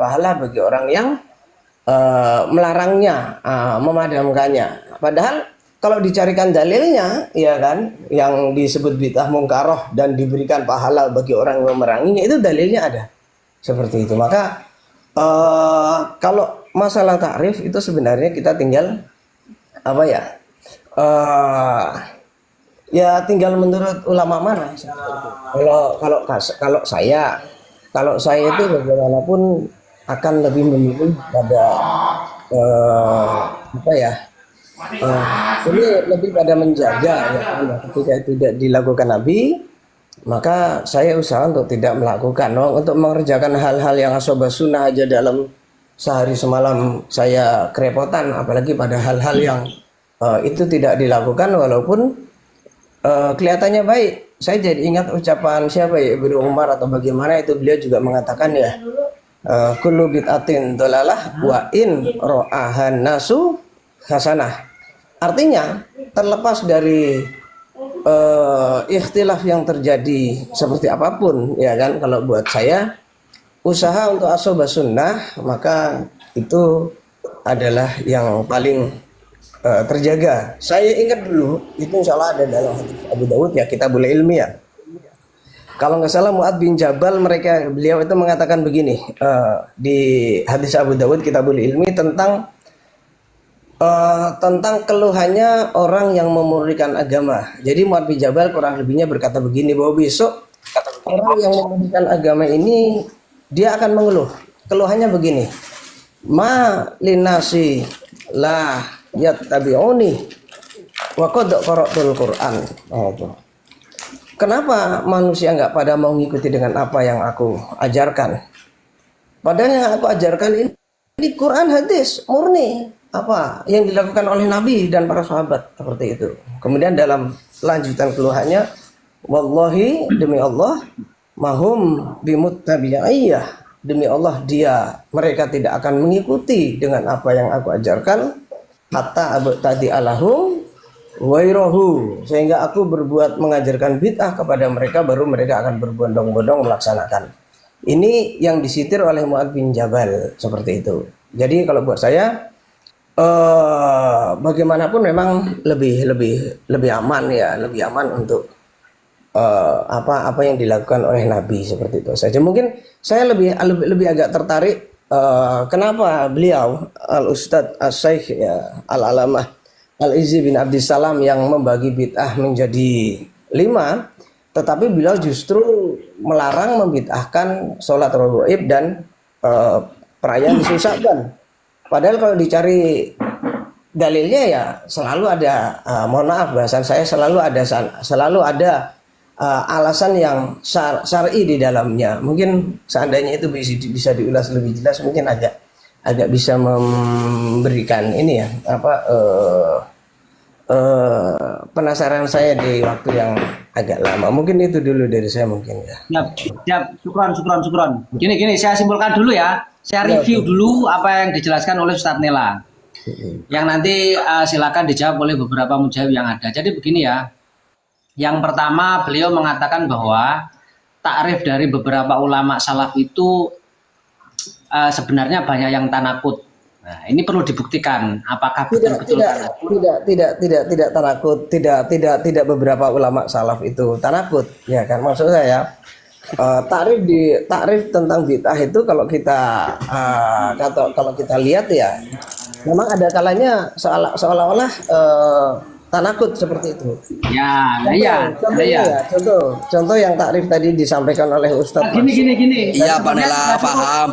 pahala bagi orang yang melarangnya, memadamkannya. Padahal kalau dicarikan dalilnya, ya kan, yang disebut bid'ah mungkaroh dan diberikan pahala bagi orang yang memeranginya, itu dalilnya ada. Seperti itu. Maka kalau masalah takrif itu sebenarnya kita tinggal apa ya? Ya tinggal menurut ulama mana. Kalau saya itu bagaimanapun akan lebih memilih pada apa ya? Ini lebih pada menjaga ya, ketika tidak dilakukan Nabi, maka saya usaha untuk tidak melakukan. Untuk mengerjakan hal-hal yang asobah sunnah aja dalam sehari semalam saya kerepotan, apalagi pada hal-hal yang itu tidak dilakukan walaupun kelihatannya baik. Saya jadi ingat ucapan siapa ya, Ibnu Umar atau bagaimana itu, beliau juga mengatakan ya, kullu bid'atin dhalalah wa in ra'ahan nasu hasanah. Artinya terlepas dari ikhtilaf yang terjadi seperti apapun, ya kan, kalau buat saya usaha untuk asobah sunnah maka itu adalah yang paling terjaga. Saya ingat dulu itu insya Allah ada dalam hadis Abu Dawud ya, kita boleh ilmiah. Kalau nggak salah Mu'adz bin Jabal beliau itu mengatakan begini di hadis Abu Dawud kita boleh ilmi tentang keluhannya orang yang memurnikan agama. Jadi Mu'adz bin Jabal kurang lebihnya berkata begini, bahwa besok orang yang memurnikan agama ini dia akan mengeluh. Keluhannya begini, ma linasi la yattabi'uni wa qad qara'tul Qur'an. Kenapa manusia nggak pada mau mengikuti dengan apa yang aku ajarkan? Padahal yang aku ajarkan ini Quran hadis murni, apa yang dilakukan oleh Nabi dan para sahabat, seperti itu. Kemudian dalam lanjutan keluhannya, wallahi demi Allah, mahum bimuttabi'iyah, demi Allah mereka tidak akan mengikuti dengan apa yang aku ajarkan, hatta abtadi alahum wairahu, sehingga aku berbuat mengajarkan bid'ah kepada mereka, baru mereka akan berbondong-bondong melaksanakan. Ini yang disitir oleh Mu'adz bin Jabal, seperti itu. Jadi kalau buat saya bagaimanapun memang lebih aman ya, lebih aman untuk apa yang dilakukan oleh Nabi, seperti itu saja. Mungkin saya lebih agak tertarik kenapa beliau Al-Ustadz As-Syaikh ya, Al-Alamah Al-Izzi bin Abdissalam yang membagi bid'ah menjadi 5, tetapi beliau justru melarang membid'ahkan sholat raghaib dan perayaan disusahkan. Padahal kalau dicari dalilnya ya selalu ada, mohon maaf bahasan saya, selalu ada alasan yang syar'i di dalamnya. Mungkin seandainya itu bisa diulas lebih jelas, mungkin agak bisa memberikan ini ya, penasaran saya di waktu yang agak lama. Mungkin itu dulu dari saya mungkin ya. Siap. Syukron. Gini, saya simpulkan dulu ya. Saya review dulu apa yang dijelaskan oleh Ustadz Nela. Yang nanti silakan dijawab oleh beberapa mujahid yang ada. Jadi begini ya. Yang pertama, beliau mengatakan bahwa takrif dari beberapa ulama salaf itu sebenarnya banyak yang tanakut. Nah, ini perlu dibuktikan apakah betul-betul tidak tanakut, tidak beberapa ulama salaf itu tanakut, ya kan, maksud saya takrif tentang bid'ah itu kalau kita lihat ya, memang ada kalanya seolah-olah tanakut seperti itu. Contoh yang takrif tadi disampaikan oleh Ustadz. Gini. Iya, Pak Nela paham.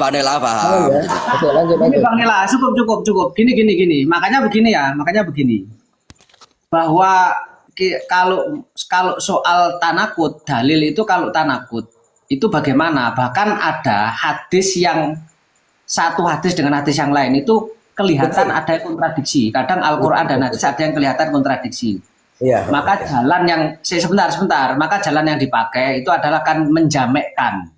Ya. Oke, lanjut. Bang Nela, cukup. Gini. Makanya begini. Bahwa kalau soal tanakut, dalil itu kalau tanakut itu bagaimana? Bahkan ada hadis yang satu hadis dengan hadis yang lain itu kelihatan ada kontradiksi. Kadang Al-Quran dan hadis ada yang kelihatan kontradiksi. Ya, maka jalan yang sebentar. Maka jalan yang dipakai itu adalah kan menjamekkan,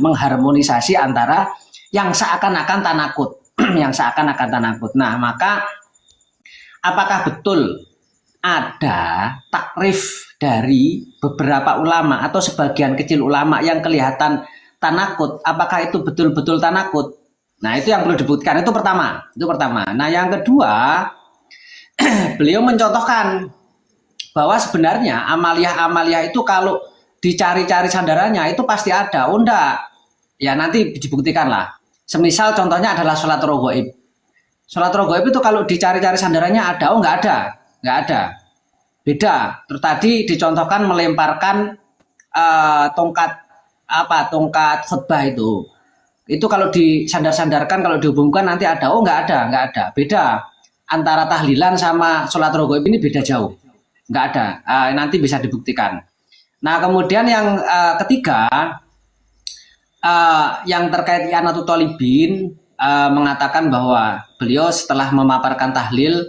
mengharmonisasi antara yang seakan-akan tanakut, Nah, maka apakah betul ada takrif dari beberapa ulama atau sebagian kecil ulama yang kelihatan tanakut, apakah itu betul-betul tanakut? Nah, itu yang perlu dibuktikan. Itu pertama. Nah, yang kedua, beliau mencontohkan bahwa sebenarnya amalia-amalia itu kalau dicari-cari sandarannya itu pasti ada. Oh enggak. Ya nanti dibuktikan lah. Semisal contohnya adalah sholat rogoib. Sholat rogoib itu kalau dicari-cari sandarannya ada. Oh enggak ada. Enggak ada. Beda. Terus tadi dicontohkan melemparkan tongkat khutbah itu. Itu kalau disandar-sandarkan, kalau dihubungkan nanti ada. Oh enggak ada. Beda. Antara tahlilan sama sholat rogoib ini beda jauh. Enggak ada. Nanti bisa dibuktikan. Nah, kemudian yang ketiga, yang terkait I'anatul Thalibin, mengatakan bahwa beliau setelah memaparkan tahlil,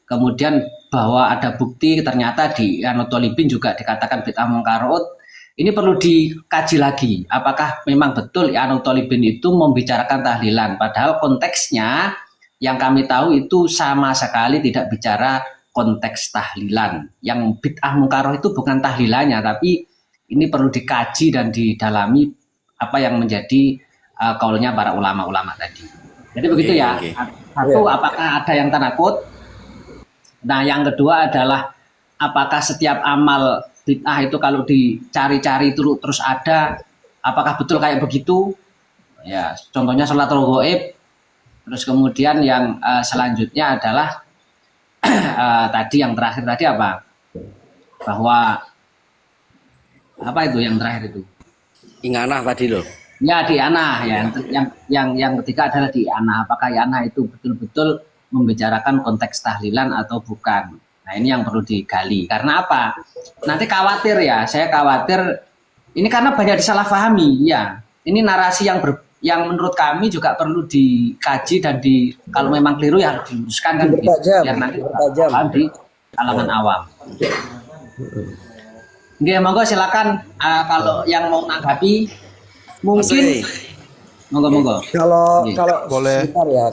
kemudian bahwa ada bukti ternyata di I'anatul Thalibin juga dikatakan bid'ah mungkarot. Ini perlu dikaji lagi, apakah memang betul I'anatul Thalibin itu membicarakan tahlilan, padahal konteksnya yang kami tahu itu sama sekali tidak bicara konteks tahlilan. Yang bid'ah mungkaroh itu bukan tahlilannya, tapi ini perlu dikaji dan didalami apa yang menjadi kaulnya para ulama-ulama tadi. Jadi begitu ya. Satu, apakah ada yang tanakut? Nah, yang kedua adalah apakah setiap amal bid'ah itu kalau dicari-cari terus ada, apakah betul kayak begitu? Ya, contohnya sholat rogoib. Terus kemudian yang selanjutnya adalah tadi yang terakhir tadi apa? Bahwa apa itu yang terakhir itu? I'anah tadi loh. Ya, di I'anah ya. Yang ketiga adalah di I'anah. Apakah I'anah itu betul-betul membicarakan konteks tahlilan atau bukan? Nah, ini yang perlu digali. Karena apa? Nanti khawatir ya, saya khawatir ini karena banyak disalahpahami ya. Ini narasi yang menurut kami juga perlu dikaji dan kalau memang keliru ya harus diluruskan kan begitu. Biar nanti paham di kalangan awam. Oke, monggo silakan kalau yang mau nanggapi mungkin monggo. Kalau boleh ya,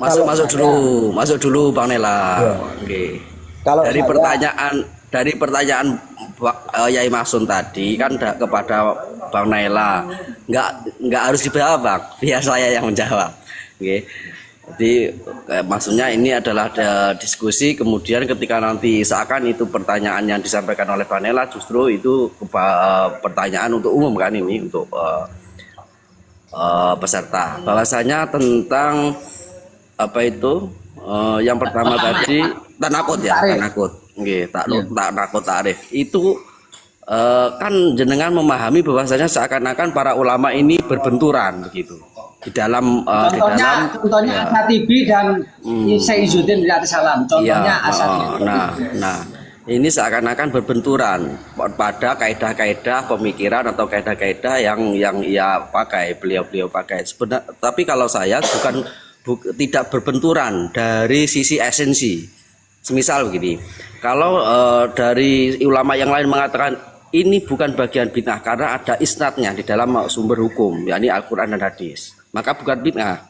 Masuk dulu Bang Nela. Ya. Oke. Kalau Dari pertanyaan Yai Masun tadi kan kepada Bang Naila, nggak harus dijawab Bang, biar saya yang menjawab. Oke. Jadi maksudnya ini adalah diskusi, kemudian ketika nanti seakan itu pertanyaan yang disampaikan oleh Bang Naila justru itu pertanyaan untuk umum kan, ini untuk peserta. Bahwasanya tentang apa itu yang pertama tadi tanakut ya, tanakut. Nggih, takut takrif. Itu kan jenengan memahami bahwasanya seakan-akan para ulama ini berbenturan begitu. Di dalam contohnya Asatibi dan Syekh Izzuddin bin Abdussalam. Contohnya Asatibi. Nah, ini seakan-akan berbenturan pada kaidah-kaidah pemikiran atau kaidah-kaidah yang ia pakai, beliau pakai. Tapi kalau saya tidak berbenturan dari sisi esensi. Semisal begini, kalau dari ulama yang lain mengatakan ini bukan bagian bid'ah karena ada isnadnya di dalam sumber hukum, yakni Al-Quran dan Hadis, maka bukan bid'ah.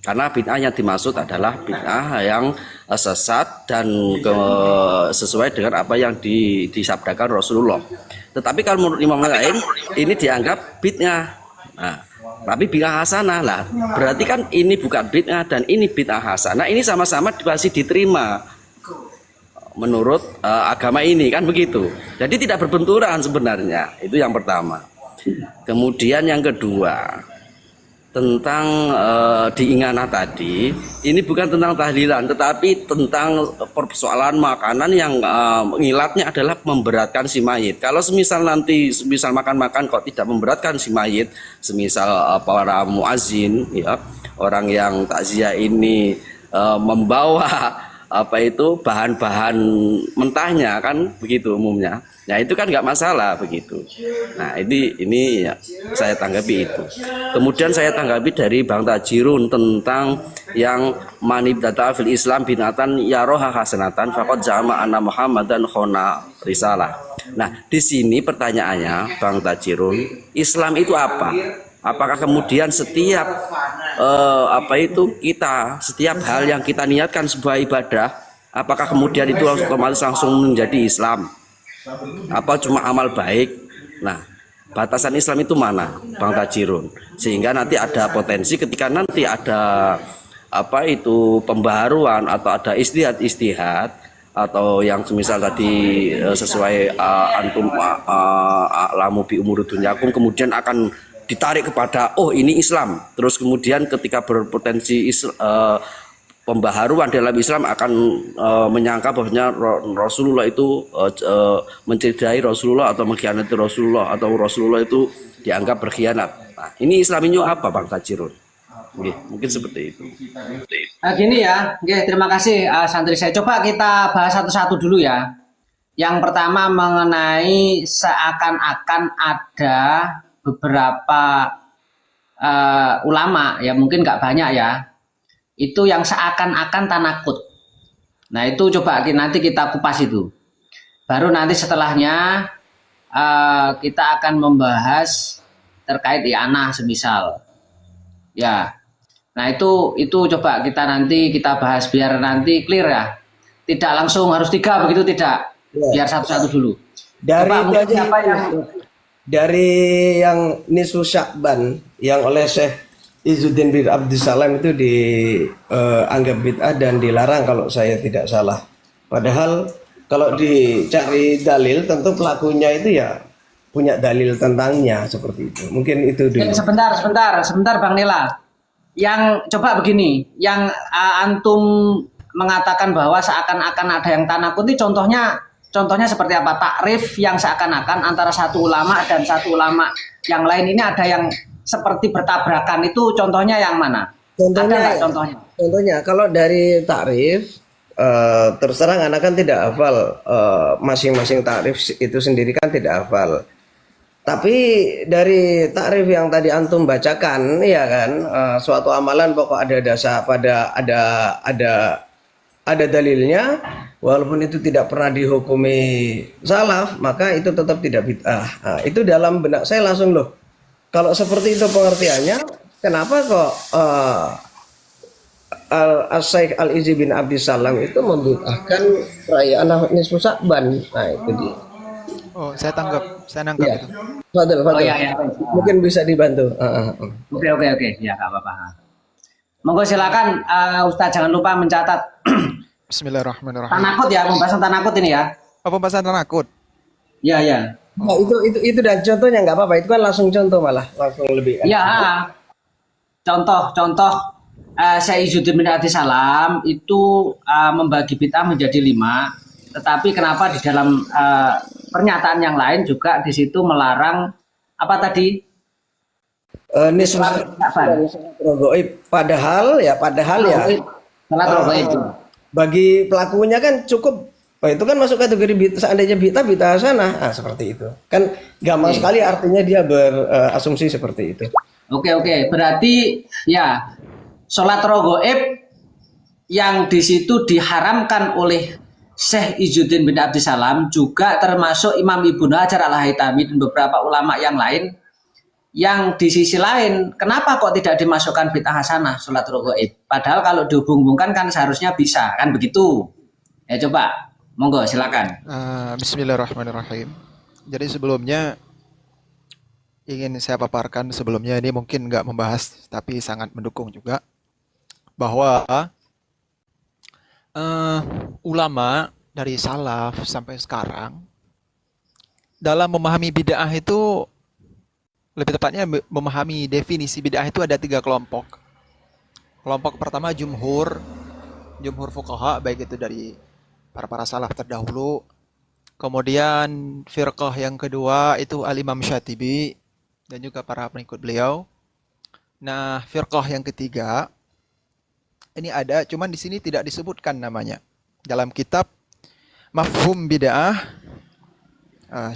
Karena bid'ah yang dimaksud adalah bid'ah yang sesat dan sesuai dengan apa yang disabdakan Rasulullah. Tetapi kalau menurut imam lain ini dianggap bid'ah. Nah, tapi bid'ah hasanah lah. Berarti kan ini bukan bid'ah dan ini bid'ah hasanah. Ini sama-sama masih diterima menurut agama ini kan begitu. Jadi tidak berbenturan sebenarnya. Itu yang pertama. Kemudian yang kedua, tentang di I'anah tadi, ini bukan tentang tahlilan tetapi tentang persoalan makanan yang mengilatnya adalah memberatkan si mayit. Kalau semisal makan-makan kok tidak memberatkan si mayit, semisal para muazin ya, orang yang takziah ini membawa bahan-bahan mentahnya kan begitu umumnya. Nah itu kan nggak masalah begitu. Nah ini ya, saya tanggapi itu. Kemudian saya tanggapi dari Bang Tajirun tentang yang manibdata fil Islam binatan yaroha hasanatan faqad jama anna Muhammadan khona risalah. Nah di sini pertanyaannya Bang Tajirun, Islam itu apa? Apakah kemudian setiap setiap hal yang kita niatkan sebuah ibadah, apakah kemudian itu otomatis langsung menjadi Islam? Apa cuma amal baik? Nah, batasan Islam itu mana, Bang Tajirun? Sehingga nanti ada potensi ketika nanti ada apa itu pembaharuan atau ada istihad atau yang semisal tadi sesuai antum lamu bi umur dunyakum, kemudian akan ditarik kepada oh ini Islam, terus kemudian ketika berpotensi pembaharuan dalam Islam akan menyangka bahwasanya Rasulullah itu mencederai Rasulullah atau mengkhianati Rasulullah atau Rasulullah itu dianggap berkhianat. Nah, ini Islam ini apa Bang Tajirun? Mungkin seperti itu. Gini ya, terima kasih santri saya. Coba kita bahas satu-satu dulu ya. Yang pertama mengenai seakan-akan ada beberapa ulama, ya mungkin nggak banyak ya, itu yang seakan-akan tanakut. Nah itu coba nanti kita kupas itu. Baru nanti setelahnya kita akan membahas terkait i'anah semisal. Ya, nah itu coba kita bahas biar nanti clear ya. Tidak langsung harus 3 begitu, tidak. Biar satu-satu dulu. Dari yang Nisfu Sya'ban yang oleh Syekh Izzuddin bin Abdissalam itu dianggap bid'ah dan dilarang kalau saya tidak salah. Padahal kalau dicari dalil tentu pelakunya itu ya punya dalil tentangnya seperti itu. Mungkin itu dulu. Sebentar Bang Nela. Yang coba begini, yang antum mengatakan bahwa seakan-akan ada yang tanakut itu contohnya seperti apa? Takrif yang seakan-akan antara satu ulama dan satu ulama yang lain ini ada yang seperti bertabrakan, itu contohnya yang mana? Contohnya kalau dari takrif terus terang anak kan tidak hafal masing-masing takrif itu sendiri kan tidak hafal. Tapi dari takrif yang tadi antum bacakan ya kan, suatu amalan pokok ada dasar pada ada dalilnya, walaupun itu tidak pernah dihukumi salaf, maka itu tetap tidak bid'ah. Nah, itu dalam benak saya langsung loh. Kalau seperti itu pengertiannya, kenapa kok Al-Syaikh Al-Izzi bin Abdissalam itu membid'ahkan perayaan Nisfu Sya'ban? Nah, itu dia. Oh, saya nangkap Ya. itu. Fadil. Ya. Mungkin bisa dibantu. Oke, ya nggak apa-apa. Monggo silakan Ustaz, jangan lupa mencatat. Bismillahirrahmanirrahim. Tanakut ya, pembahasan tanakut ini ya. Oh, pembahasan tanakut. Iya. Nah, itu dan contohnya nggak apa-apa. Itu kan langsung contoh malah langsung lebih. Iya. Contoh Syekh Izzuddin bin Abdissalam itu membagi bid'ah menjadi 5. Tetapi kenapa di dalam pernyataan yang lain juga di situ melarang apa tadi? Nisfu Sya'ban. Padahal ya. Salat rogoib. Bagi pelakunya kan cukup. Oh, itu kan masuk kategori seandainya bid'ah sana. Ah, seperti itu. Kan gampang sekali artinya dia berasumsi seperti itu. Oke. Berarti ya salat rogoib yang di situ diharamkan oleh Syekh Izzuddin bin Abdissalam juga termasuk Imam Ibnu Hajar Al-Haytami dan beberapa ulama yang lain, yang di sisi lain kenapa kok tidak dimasukkan bid'ah hasanah salat rogoib? Padahal kalau dihubung-hubungkan kan seharusnya bisa, kan begitu? Ya coba, monggo silakan. Bismillahirrahmanirrahim. Jadi sebelumnya ingin saya paparkan sebelumnya, ini mungkin nggak membahas tapi sangat mendukung juga bahwa ulama dari salaf sampai sekarang dalam memahami bid'ah itu, lebih tepatnya memahami definisi bid'ah itu ada 3 kelompok. Kelompok pertama jumhur fuqaha, baik itu dari para salaf terdahulu. Kemudian firqah yang kedua itu al-Imam Syatibi dan juga para pengikut beliau. Nah, firqah yang ketiga ini ada, cuman di sini tidak disebutkan namanya. Dalam kitab Mafhum Bid'ah,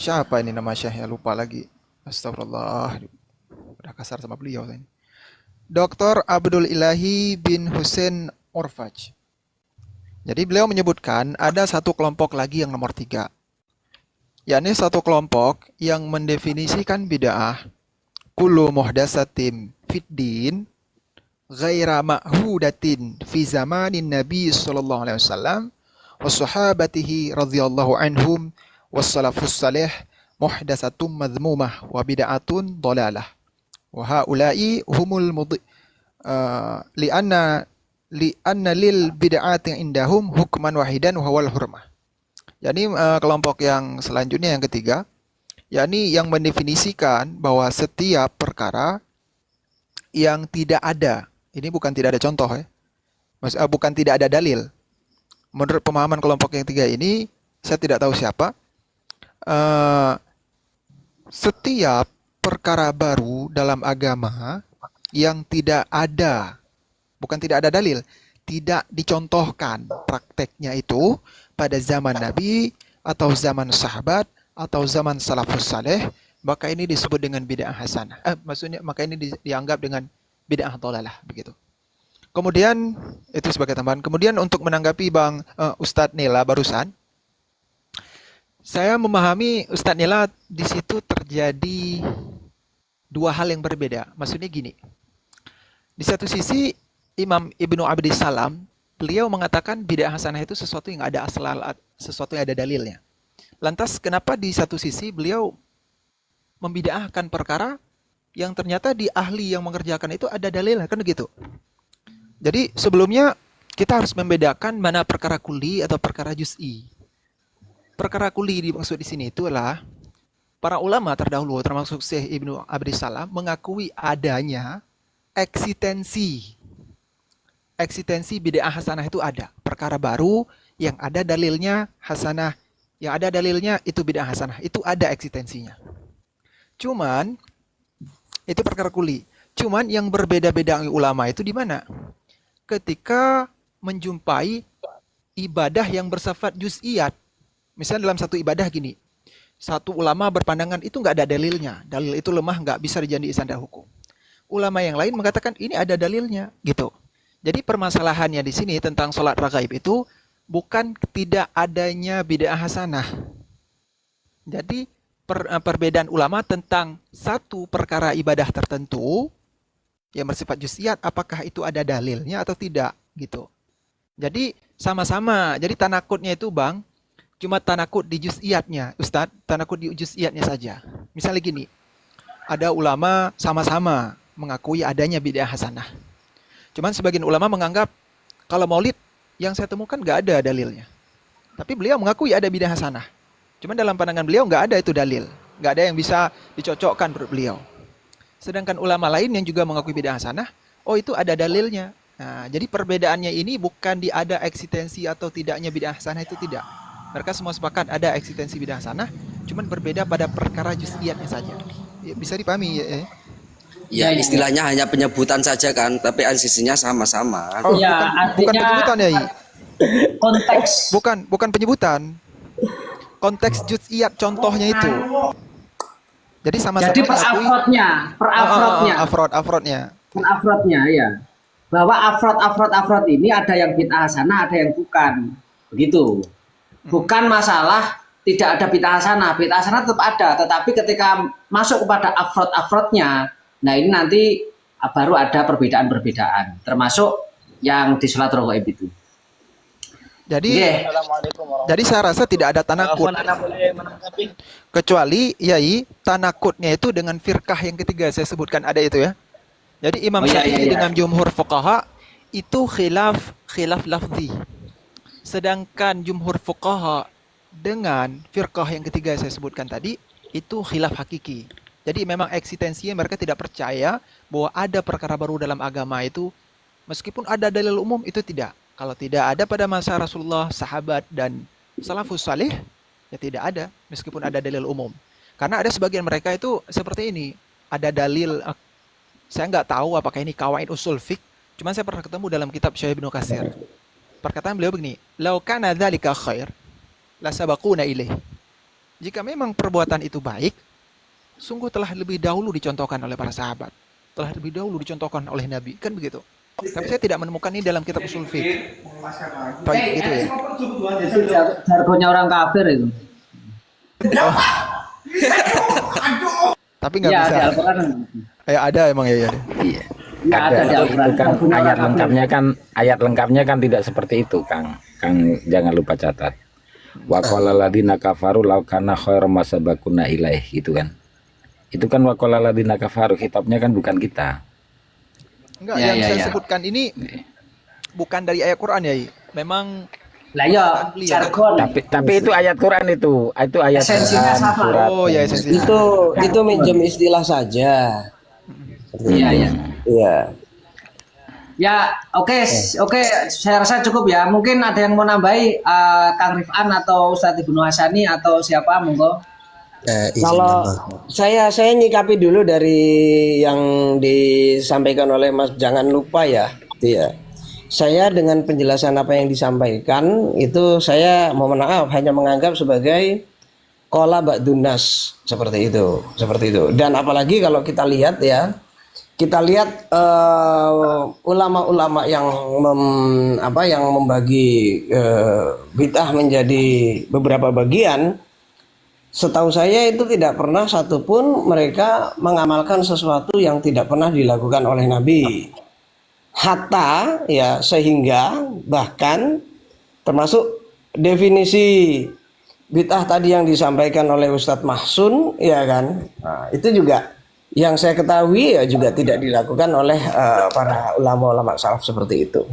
siapa ini nama syekhnya, lupa lagi. Astagfirullah, udah kasar sama beliau ini. Dr. Abdul Ilahi bin Hussein Orfaj. Jadi beliau menyebutkan ada satu kelompok lagi yang nomor 3. Yakni satu kelompok yang mendefinisikan bid'ah kullu muhdatsatin fid din ghaira ma'hudatin fi zamanin Nabi sallallahu alaihi wasallam was sahabatihi radhiyallahu anhum was salafus salih muhdatsatum madhmumah wa bid'atun dhalalah. Wa haula'i humul li'anna lil bid'ati indahum hukman wahidan wa huwal hurmah. Jadi kelompok yang selanjutnya yang ketiga, yakni yang mendefinisikan bahwa setiap perkara yang tidak ada, ini bukan tidak ada contoh ya, bukan tidak ada dalil. Menurut pemahaman kelompok yang ketiga ini, saya tidak tahu siapa, setiap perkara baru dalam agama yang tidak ada, bukan tidak ada dalil, tidak dicontohkan prakteknya itu pada zaman Nabi atau zaman sahabat atau zaman salafus saleh, maka ini disebut dengan bid'ah hasanah. Maksudnya maka ini dianggap dengan bid'ah dhalalah begitu. Kemudian itu sebagai tambahan. Kemudian untuk menanggapi Bang Ustadz Nela barusan, saya memahami Ustadz Nela di situ terjadi dua hal yang berbeda. Maksudnya gini. Di satu sisi Imam Ibnu Abdis Salam, beliau mengatakan bid'ah hasanah itu sesuatu yang ada sesuatu yang ada dalilnya. Lantas kenapa di satu sisi beliau membid'ahkan perkara yang ternyata di ahli yang mengerjakan itu ada dalilnya, kan begitu. Jadi sebelumnya kita harus membedakan mana perkara kuli atau perkara juz'i. Perkara kuli dimaksud di sini itu adalah para ulama terdahulu termasuk Syekh Ibnu Abdis Salam mengakui adanya eksistensi bid'ah hasanah itu ada. Perkara baru yang ada dalilnya hasanah, yang ada dalilnya itu bid'ah hasanah, itu ada eksistensinya. Cuman itu perkara kuli. Cuman yang berbeda-beda ulama itu di mana? Ketika menjumpai ibadah yang bersifat juz'iyat. Misalnya dalam satu ibadah gini, satu ulama berpandangan itu nggak ada dalilnya, dalil itu lemah, nggak bisa dijadikan standar hukum. Ulama yang lain mengatakan ini ada dalilnya, gitu. Jadi permasalahannya di sini tentang sholat raghaib itu bukan tidak adanya bid'ah hasanah. Jadi perbedaan ulama tentang satu perkara ibadah tertentu yang bersifat juz'iyat, apakah itu ada dalilnya atau tidak, gitu. Jadi sama-sama. Jadi tanakutnya itu Bang, cuma tanakut di juz'iyatnya, Ustadz, tanakut di juz'iyatnya saja. Misalnya gini, ada ulama sama-sama mengakui adanya bid'ah hasanah. Cuman sebagian ulama menganggap kalau maulid yang saya temukan nggak ada dalilnya. Tapi beliau mengakui ada bid'ah hasanah. Cuman dalam pandangan beliau nggak ada itu dalil. Nggak ada yang bisa dicocokkan menurut beliau. Sedangkan ulama lain yang juga mengakui bid'ah hasanah, oh itu ada dalilnya. Nah, jadi perbedaannya ini bukan di ada eksistensi atau tidaknya bid'ah hasanah, itu tidak. Mereka semua sepakat ada eksistensi bid'ah hasanah, cuman berbeda pada perkara juz'iyatnya saja. Ya, bisa dipahami ya? Ya, istilahnya hanya penyebutan saja kan, tapi asisinya sama-sama. Oh, Ya, bukan artinya penyebutan ya. konteks. Bukan penyebutan. Konteks juz'iyat contohnya itu. Jadi sama-sama Jadi mengakui afrodnya ya. Bahwa afrod ini ada yang bid'ah hasanah, ada yang bukan. Begitu. Bukan masalah tidak ada bid'ah hasanah tetap ada, tetapi ketika masuk kepada afrodnya, nah ini nanti baru ada perbedaan-perbedaan, termasuk yang di sholat raghaib itu. Jadi, jadi saya rasa tidak ada tanakut. Kecuali, yai, tanakutnya itu dengan firqah yang ketiga saya sebutkan ada itu ya. Jadi Imam Syafi'i dengan jumhur fuqaha itu khilaf lafzi. Sedangkan jumhur fuqaha dengan firqah yang ketiga saya sebutkan tadi itu khilaf hakiki. Jadi memang eksistensinya mereka tidak percaya bahwa ada perkara baru dalam agama itu, meskipun ada dalil umum itu tidak. Kalau tidak ada pada masa Rasulullah, sahabat, dan salafus salih, ya tidak ada, meskipun ada dalil umum. Karena ada sebagian mereka itu seperti ini, ada dalil, saya nggak tahu apakah ini qawaid usul fiqh, cuman saya pernah ketemu dalam kitab Syekh Ibnu Katsir. Perkataan beliau begini, "Lau kana dzalika khair, la sabaquna ilaih." Jika memang perbuatan itu baik, sungguh telah lebih dahulu dicontohkan oleh para sahabat, telah lebih dahulu dicontohkan oleh Nabi, kan begitu. Tapi saya tidak menemukan ini dalam kitab usul fiqh. Baik gitu ya. Itu jargonnya orang kafir itu. Tapi nggak Ya, bisa. di Al-Quran. Ya ada emang ya. Iya. Ya, ada di Itu Al-Quran. kan Jargonnya orang ayat kafir. lengkapnya kan tidak seperti itu, Kang. Kang jangan lupa catat. Wa qala ladina kafaru law kana khairam masabakuna ilaih gitu kan. Itu kan wa qala ladina kafaru, kitabnya kan bukan kita. Enggak, Ya, yang ya, saya ya. sebutkan ini bukan dari ayat Quran ya. Memang Lah ya, jargon. Tapi itu ayat Quran itu ayat Esensinya Quran sama. surat. oh ya esensi. Itu minjem istilah saja. Iya, iya. Iya. Ya, oke, oke. Saya rasa cukup ya. Mungkin ada yang mau nambahi, Kang Rifan atau Ustadz Ibnu Hasani atau siapa, monggo. Kalau saya nyikapi dulu dari yang disampaikan oleh Mas, jangan lupa ya, gitu ya. Saya dengan penjelasan apa yang disampaikan itu saya mohon maaf hanya menganggap sebagai qala ba'dunas seperti itu. Dan apalagi kalau kita lihat ya, ulama-ulama yang yang membagi bid'ah menjadi beberapa bagian. Setahu saya itu tidak pernah satupun mereka mengamalkan sesuatu yang tidak pernah dilakukan oleh Nabi. Hatta ya, sehingga bahkan termasuk definisi bid'ah tadi yang disampaikan oleh Ustadz Mahsun ya kan. Nah, itu juga yang saya ketahui ya juga tidak dilakukan oleh para ulama-ulama salaf seperti itu.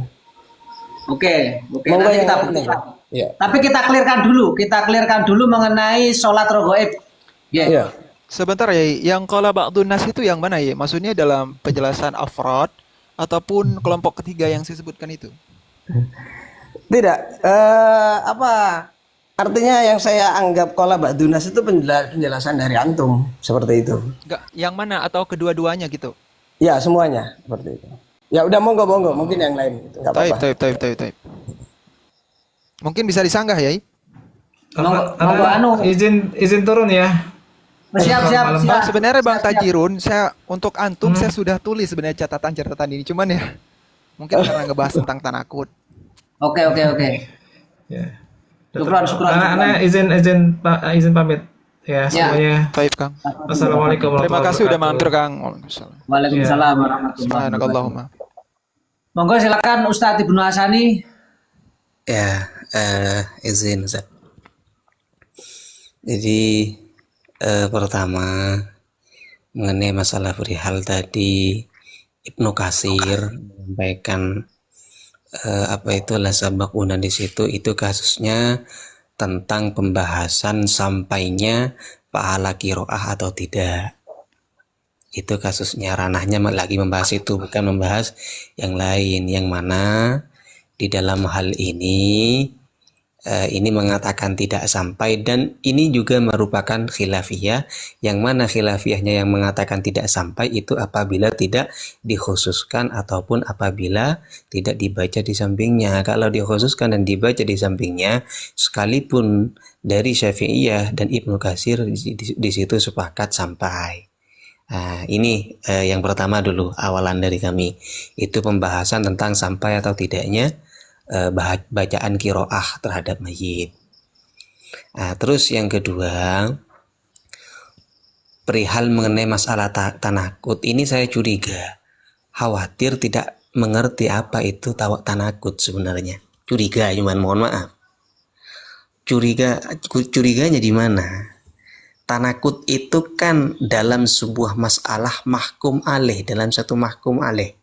Oke, Monggo nanti yang kita lain. buktikan. Ya. Tapi kita clearkan dulu mengenai sholat rogoib. Ya. Iya. Sebentar ya, yang qala ba'dun nas itu yang mana ya? Maksudnya dalam penjelasan afrad ataupun kelompok ketiga yang saya sebutkan itu? Tidak, artinya yang saya anggap qala ba'dunas itu penjelasan dari antum seperti itu. Enggak, yang mana atau kedua-duanya gitu? Ya, semuanya seperti itu. Ya udah monggo mungkin yang lain itu enggak apa-apa. Taib. Mungkin bisa disanggah ya? Monggo anu. Izin turun ya. Siap. Bang, sebenarnya Bang Tajirun, saya untuk antum saya sudah tulis sebenarnya catatan ini, cuman ya mungkin karena ngebahas tentang tanakut. Oke. Ya. Syukran. Anak izin pamit ya semuanya. Taib Kang. Assalamualaikum Terima warahmatullahi kasih udah wabarakatuh. mampir Kang. Waalaikumsalam. Waalaikumsalam warahmatullahi wabarakatuh. Subhanakallahumma. Monggo silakan Ustadz Ibnu Hasani. Ya, izin Ustaz. Jadi pertama mengenai masalah perihal tadi Ibnu Katsir menyampaikan la sabaquna di situ, itu kasusnya tentang pembahasan sampainya pahala qiraah atau tidak. Itu kasusnya, ranahnya lagi membahas itu, bukan membahas yang lain, yang mana di dalam hal ini mengatakan tidak sampai, dan ini juga merupakan khilafiyah, yang mana khilafiyahnya yang mengatakan tidak sampai itu apabila tidak dikhususkan ataupun apabila tidak dibaca di sampingnya. Kalau dikhususkan dan dibaca di sampingnya, sekalipun dari Syafi'iyah dan Ibnu Katsir di situ sepakat sampai. Nah, ini yang pertama dulu, awalan dari kami. Itu pembahasan tentang sampai atau tidaknya bacaan qiraah terhadap mayit. Nah, terus yang kedua, perihal mengenai masalah tanakut, ini saya curiga, khawatir tidak mengerti apa itu tanakut sebenarnya. Curiga, cuman mohon maaf. Curiganya di mana? Tanakut itu kan dalam sebuah masalah mahkum alaih, dalam satu mahkum alaih.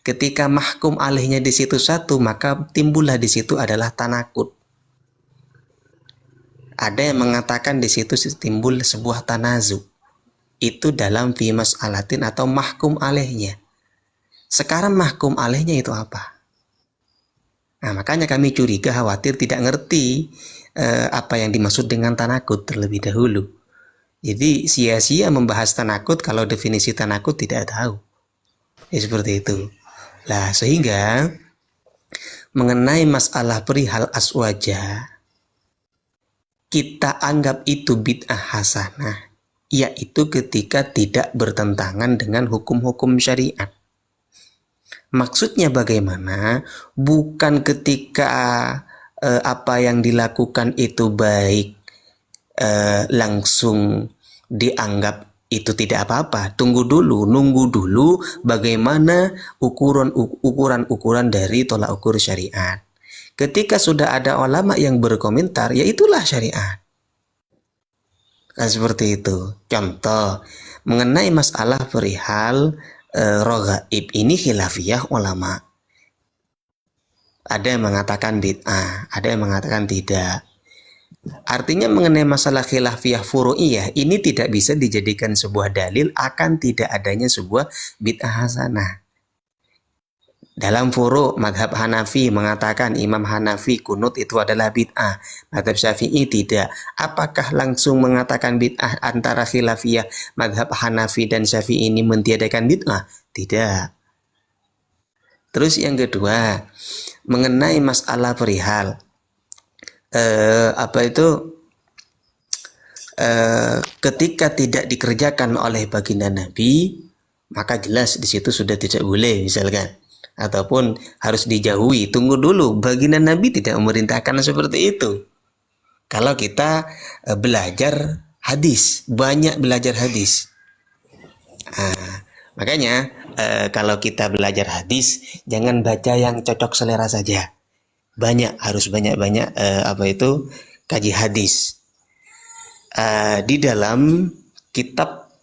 Ketika mahkum alaihnya di situ satu, maka timbullah di situ adalah tanakut. Ada yang mengatakan di situ timbul sebuah tanazu. Itu dalam fi mas'alatin atau mahkum alaihnya. Sekarang mahkum alaihnya itu apa? Nah, makanya kami curiga, khawatir tidak ngerti apa yang dimaksud dengan tanakut terlebih dahulu. Jadi sia-sia membahas tanakut kalau definisi tanakut tidak tahu. Ya, seperti itu. Lah, sehingga mengenai masalah perihal aswaja, kita anggap itu bid'ah hasanah, yaitu ketika tidak bertentangan dengan hukum-hukum syariat. Maksudnya bagaimana? Bukan ketika apa yang dilakukan itu baik langsung dianggap itu tidak apa-apa. Nunggu dulu bagaimana ukuran dari tolak ukur syariat. Ketika sudah ada ulama yang berkomentar, ya itulah syariat. Kan seperti itu. Contoh, mengenai masalah perihal rogaib ini khilafiyah ulama. Ada yang mengatakan bid'ah, ada yang mengatakan tidak. Artinya mengenai masalah khilafiyah furu'iyah ini tidak bisa dijadikan sebuah dalil akan tidak adanya sebuah bid'ah hasanah. Dalam furu' madhab Hanafi mengatakan Imam Hanafi kunut itu adalah bid'ah. Madhab Syafi'i tidak. Apakah langsung mengatakan bid'ah antara khilafiyah madhab Hanafi dan Syafi'i ini mentiadakan bid'ah? Tidak. Terus yang kedua, mengenai masalah perihal ketika tidak dikerjakan oleh baginda Nabi, maka jelas di situ sudah tidak boleh misalkan, ataupun harus dijauhi. Tunggu dulu, baginda Nabi tidak memerintahkan seperti itu. Kalau kita belajar hadis, banyak belajar hadis. Makanya kalau kita belajar hadis, jangan baca yang cocok selera saja. Harus banyak-banyak kaji hadis. Di dalam kitab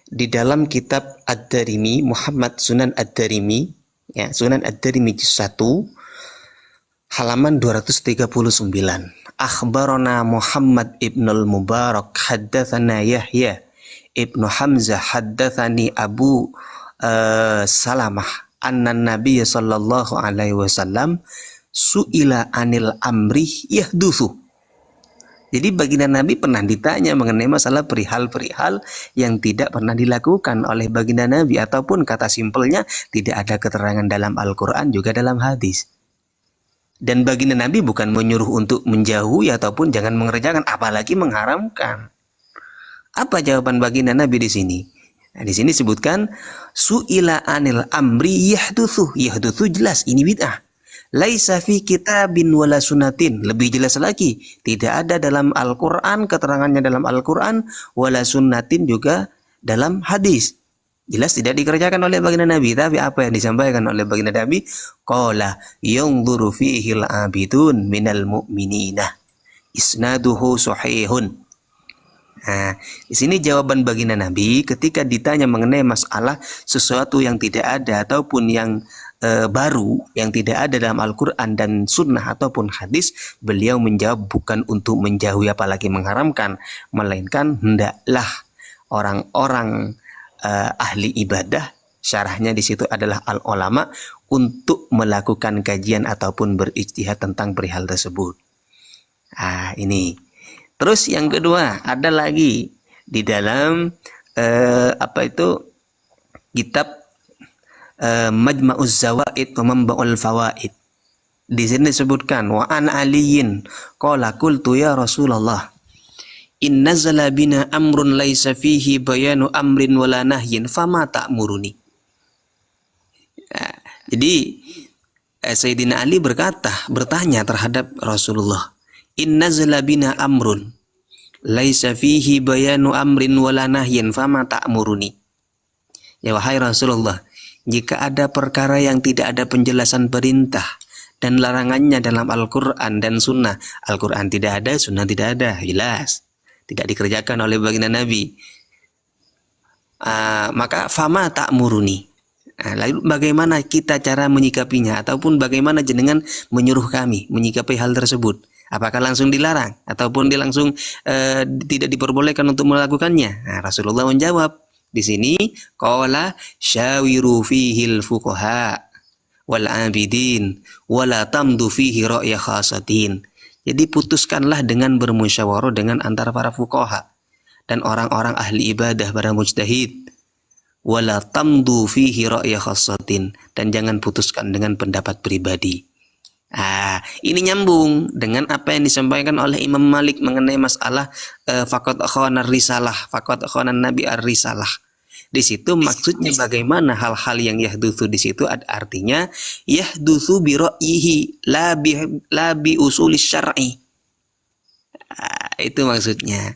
di dalam kitab Ad-Darimi, Muhammad Sunan Ad-Darimi, ya, Sunan Ad-Darimi juz 1 halaman 239. Akhbarana Muhammad ibnul Mubarak haddatsana Yahya ibnu Hamzah haddatsani Abu Salamah anna Nabiy sallallahu alaihi wasallam su'ila anil amri yahdutsu. Jadi baginda Nabi pernah ditanya mengenai masalah perihal-perihal yang tidak pernah dilakukan oleh baginda Nabi, ataupun kata simpelnya tidak ada keterangan dalam Al-Quran juga dalam hadis. Dan baginda Nabi bukan menyuruh untuk menjauhi ataupun jangan mengerjakan, apalagi mengharamkan. Apa jawaban baginda Nabi di sini? Nah, di sini sebutkan su'ila anil amri yahdutsu. Yahdutsu jelas ini bid'ah. Laisa fi kitabin wala sunatin. Lebih jelas lagi, tidak ada dalam Al-Qur'an, keterangannya dalam Al-Qur'an, wala sunnatin juga dalam hadis. Jelas tidak dikerjakan oleh baginda Nabi. Tapi apa yang disampaikan oleh baginda Nabi? Qala yanzuru fihi al-abidun minal mu'minina. Isnaduhu sahihun. Nah, di sini jawaban baginda Nabi ketika ditanya mengenai masalah sesuatu yang tidak ada ataupun yang baru yang tidak ada dalam Al-Quran dan Sunnah ataupun hadis, beliau menjawab bukan untuk menjauhi apalagi mengharamkan, melainkan hendaklah orang-orang ahli ibadah, syarahnya di situ adalah al-ulama, untuk melakukan kajian ataupun berijtihad tentang perihal tersebut. Ini. Terus yang kedua, ada lagi di dalam kitab Majma'uz Zawaid wa Manba'ul Fawaid. Di sini disebutkan wa an aliyin qala qultu ya Rasulullah in nazala bina amrun laisa fihi bayanu amrin wala nahyin fama ta'muruni. Jadi Sayyidina Ali bertanya terhadap Rasulullah, in nazala bina amrun laisa fihi bayanu amrin wala nahyin fama ta'muruni. Ya wahai Rasulullah, jika ada perkara yang tidak ada penjelasan perintah dan larangannya dalam Al-Quran dan Sunnah, Al-Quran tidak ada, Sunnah tidak ada, jelas tidak dikerjakan oleh baginda Nabi, maka fama ta'muruni. Lalu bagaimana kita cara menyikapinya, ataupun bagaimana jenengan menyuruh kami menyikapi hal tersebut? Apakah langsung dilarang ataupun langsung tidak diperbolehkan untuk melakukannya? Rasulullah menjawab di sini, qala syawiru fihil fuqaha wal abidin wala tamdu fihi ra'ya khasatin. Jadi putuskanlah dengan bermusyawarah dengan antara para fuqaha dan orang-orang ahli ibadah, para mujtahid. Wala tamdu fihi ra'ya khasatin, dan jangan putuskan dengan pendapat pribadi. Ini nyambung dengan apa yang disampaikan oleh Imam Malik mengenai masalah faqad khana risalah, faqad khana nabi ar-risalah. Di situ maksudnya bagaimana hal-hal yang yahdutsu di situ artinya yahdutsu bi ra'yihi la bi usulis syar'i. Itu maksudnya.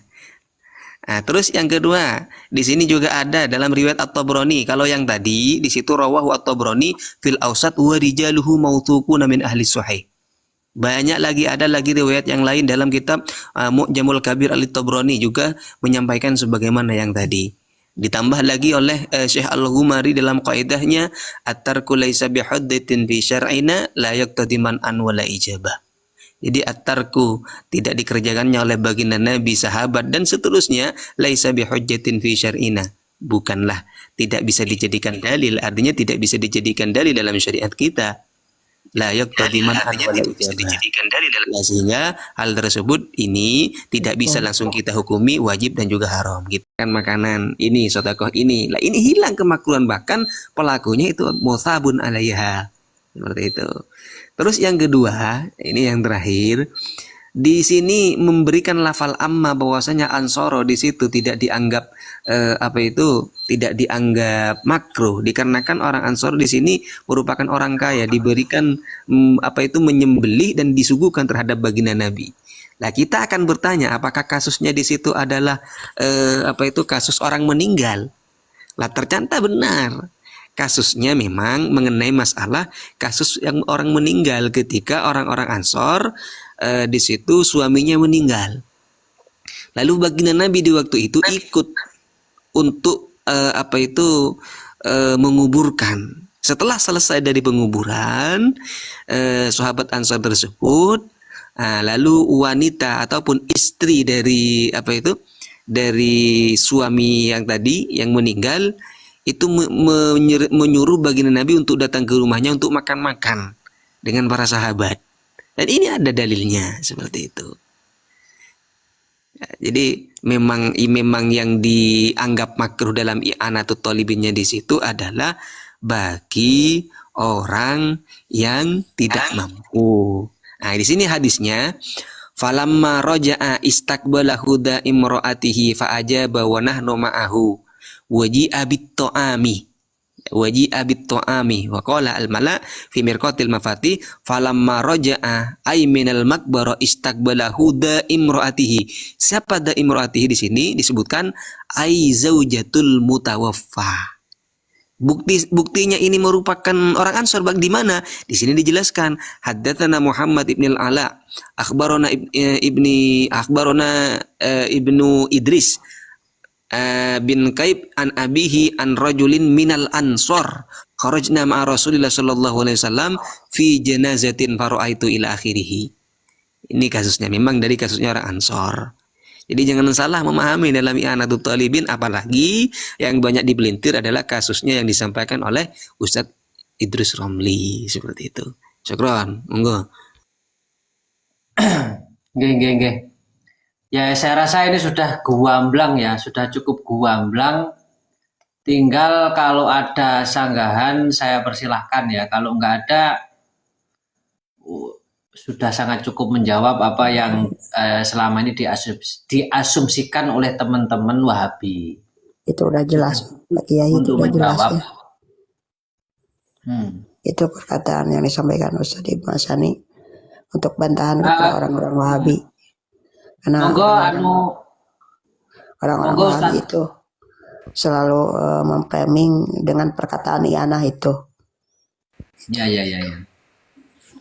Nah, terus yang kedua, di sini juga ada dalam riwayat At-Tabrani. Kalau yang tadi di situ rawahu At-Tabrani fil Awsat wa rijaluhu mautuquna min ahli sahih. Banyak lagi, ada lagi riwayat yang lain dalam kitab Mu'jamul Kabir Al-Tabrani juga menyampaikan sebagaimana yang tadi. Ditambah lagi oleh Syekh Al-Ghumari dalam kaidahnya at-tarku laisa bihaddatin fi syar'ina la yaqtadi man'an wala ijabah. Jadi at-tarku tidak dikerjakannya oleh baginda Nabi, sahabat dan seterusnya, laisa bihujjatin fi syar'ina, bukanlah tidak bisa dijadikan dalil, artinya tidak bisa dijadikan dalil dalam syariat kita. La yaqtadi man'an wala ijabah. Nah, sehingga hal tersebut ini tidak bisa langsung kita hukumi wajib dan juga haram. Gitu kan, makanan ini, sedekah ini, lah ini hilang kemakruhan, bahkan pelakunya itu musabun alaiha, seperti itu. Terus yang kedua, ini yang terakhir, di sini memberikan lafal amma bahwasanya ansoro di situ tidak dianggap tidak dianggap makruh, dikarenakan orang ansor di sini merupakan orang kaya, diberikan menyembelih dan disuguhkan terhadap baginda Nabi. Nah, kita akan bertanya apakah kasusnya di situ adalah kasus orang meninggal. Lah ternyata benar. Kasusnya memang mengenai masalah kasus yang orang meninggal ketika orang-orang Ansor di situ suaminya meninggal. Lalu baginda Nabi di waktu itu ikut untuk menguburkan. Setelah selesai dari penguburan sahabat Ansor tersebut, lalu wanita ataupun istri dari dari suami yang tadi yang meninggal itu menyuruh baginda Nabi untuk datang ke rumahnya untuk makan-makan dengan para sahabat. Dan ini ada dalilnya seperti itu. Ya, jadi memang yang dianggap makruh dalam i'anatut thalibinnya di situ adalah bagi orang yang tidak mampu. Nah, di sini hadisnya falamma raja'a istaqbala huda imra'atihi fa ajaba wa nahnu ma'ahu waji'a bit-ta'ami wa qala al-mala fi mirqatil mafati falamma raja'a ay minal maqbara istaqbala huda imraatihi. Siapa da imraatihi di sini disebutkan ay zaujatul mutawaffa. Buktinya ini merupakan orang Ansor di mana? Di sini dijelaskan haddatsana Muhammad ibn al-Ala akhbarana ibnu Idris bin Kaib an abihi an rajulin minal ansor kharajna ma'a Rasulillah sallallahu alaihi wasallam fi janazatin faraitu ila akhirih. Ini kasusnya memang dari kasusnya orang Ansor. Jadi jangan salah memahami dalam i'anatut thalibin, apalagi yang banyak dipelintir adalah kasusnya yang disampaikan oleh Ustadz Idrus Romli seperti itu. Syukron, monggo. Nggih. Ya, saya rasa ini sudah guamblang ya, sudah cukup guamblang. Tinggal kalau ada sanggahan saya persilahkan ya. Kalau nggak ada, sudah sangat cukup menjawab apa yang selama ini diasumsikan oleh teman-teman Wahabi. Itu udah jelas, Pak Kiai, itu udah jelas ya. Itu perkataan yang disampaikan Ustaz Ibnu Hassani untuk bantahan kepada orang-orang Wahabi. Karena orang-orang Wahabi itu selalu memframing dengan perkataan i'anah itu. Ya.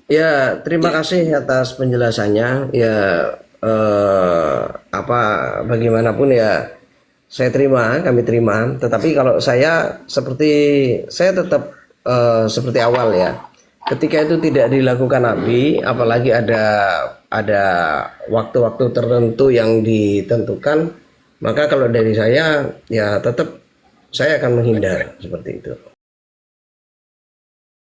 Ya, terima kasih atas penjelasannya. Ya, bagaimanapun ya kami terima. Tetapi kalau saya tetap seperti awal ya. Ketika itu tidak dilakukan Nabi, apalagi ada waktu-waktu tertentu yang ditentukan, maka kalau dari saya ya tetap saya akan menghindar seperti itu.